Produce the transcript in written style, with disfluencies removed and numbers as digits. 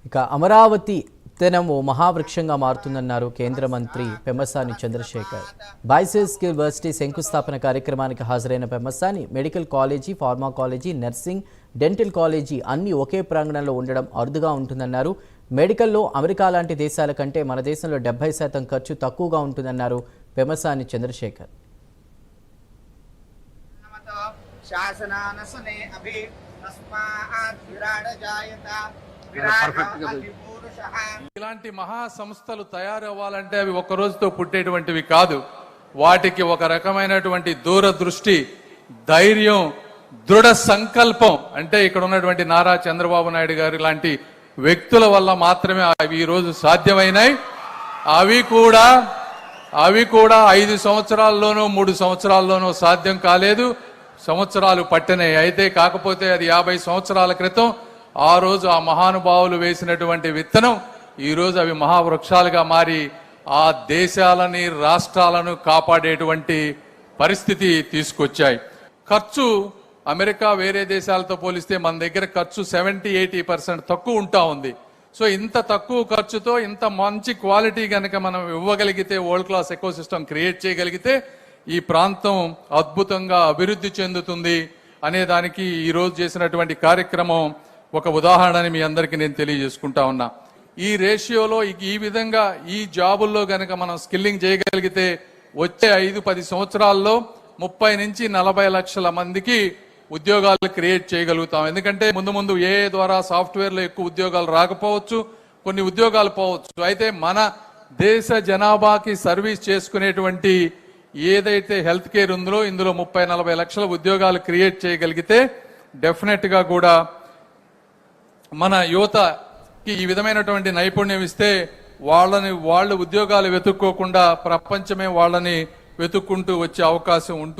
ఇక అమరావతి తెనం ఓ మహావృక్షంగా మారుతుందన్నారు కేంద్ర మంత్రి పెమ్మసాని చంద్రశేఖర్. బాయ్సెస్ యూనివర్సిటీ శంకుస్థాపన కార్యక్రమానికి హాజరైన Pemmasani medical college, pharma college, nursing, dental college అన్నీ ఒకే ప్రాంగణంలో ఉండడం అరుదుగా ఉంటుందన్నారు. మెడికల్లో అమెరికా లాంటి దేశాల కంటే మన దేశంలో 70% ఖర్చు తక్కువగా ఉంటుందన్నారు పెమ్మసాని చంద్రశేఖర్. ఇలాంటి మహా సంస్థలు తయారవ్వాలంటే అవి ఒక్క రోజుతో పుట్టేటువంటివి కాదు. వాటికి ఒక రకమైనటువంటి దూరదృష్టి, ధైర్యం, దృఢ సంకల్పం, అంటే ఇక్కడ ఉన్నటువంటి నారా చంద్రబాబు నాయుడు గారు లాంటి వ్యక్తుల వల్ల మాత్రమే అవి ఈ రోజు సాధ్యమైనాయి. అవి కూడా 5 సంవత్సరాల్లోనూ 3 సంవత్సరాల్లోనూ సాధ్యం కాలేదు, సంవత్సరాలు పట్టినాయి. అయితే కాకపోతే అది 50 సంవత్సరాల క్రితం ఆ రోజు ఆ మహానుభావులు వేసినటువంటి విత్తనం ఈ రోజు అవి మహావృక్షాలుగా మారి ఆ దేశాలని, రాష్ట్రాలను కాపాడేటువంటి పరిస్థితి తీసుకొచ్చాయి. ఖర్చు అమెరికా వేరే దేశాలతో పోలిస్తే మన దగ్గర ఖర్చు 70-80% తక్కువ ఉంటా ఉంది. సో ఇంత తక్కువ ఖర్చుతో ఇంత మంచి క్వాలిటీ కనుక మనం ఇవ్వగలిగితే, వరల్డ్ క్లాస్ ఎకోసిస్టమ్ క్రియేట్ చేయగలిగితే ఈ ప్రాంతం అద్భుతంగా అభివృద్ధి చెందుతుంది అనే దానికి ఈ రోజు చేసినటువంటి కార్యక్రమం ఒక ఉదాహరణని మీ అందరికీ నేను తెలియజేసుకుంటా ఉన్నా. ఈ రేషియోలో ఈ విధంగా ఈ జాబుల్లో గనక మనం స్కిల్లింగ్ చేయగలిగితే వచ్చే 5-10 సంవత్సరాల్లో 30 నుంచి 40 లక్షల మందికి ఉద్యోగాలు క్రియేట్ చేయగలుగుతాం. ఎందుకంటే ముందు ఏఐ ద్వారా సాఫ్ట్వేర్లో ఎక్కువ ఉద్యోగాలు రాకపోవచ్చు, కొన్ని ఉద్యోగాలు పోవచ్చు. అయితే మన దేశ జనాభాకి సర్వీస్ చేసుకునేటువంటి ఏదైతే హెల్త్ కేర్ ఉందో ఇందులో 30-40 లక్షల ఉద్యోగాలు క్రియేట్ చేయగలిగితే డెఫినెట్ గా కూడా మన యువతకి ఈ విధమైనటువంటి నైపుణ్యం ఇస్తే వాళ్ళు ఉద్యోగాలు వెతుక్కోకుండా ప్రపంచమే వాళ్ళని వెతుక్కుంటూ వచ్చే అవకాశం ఉంటుంది.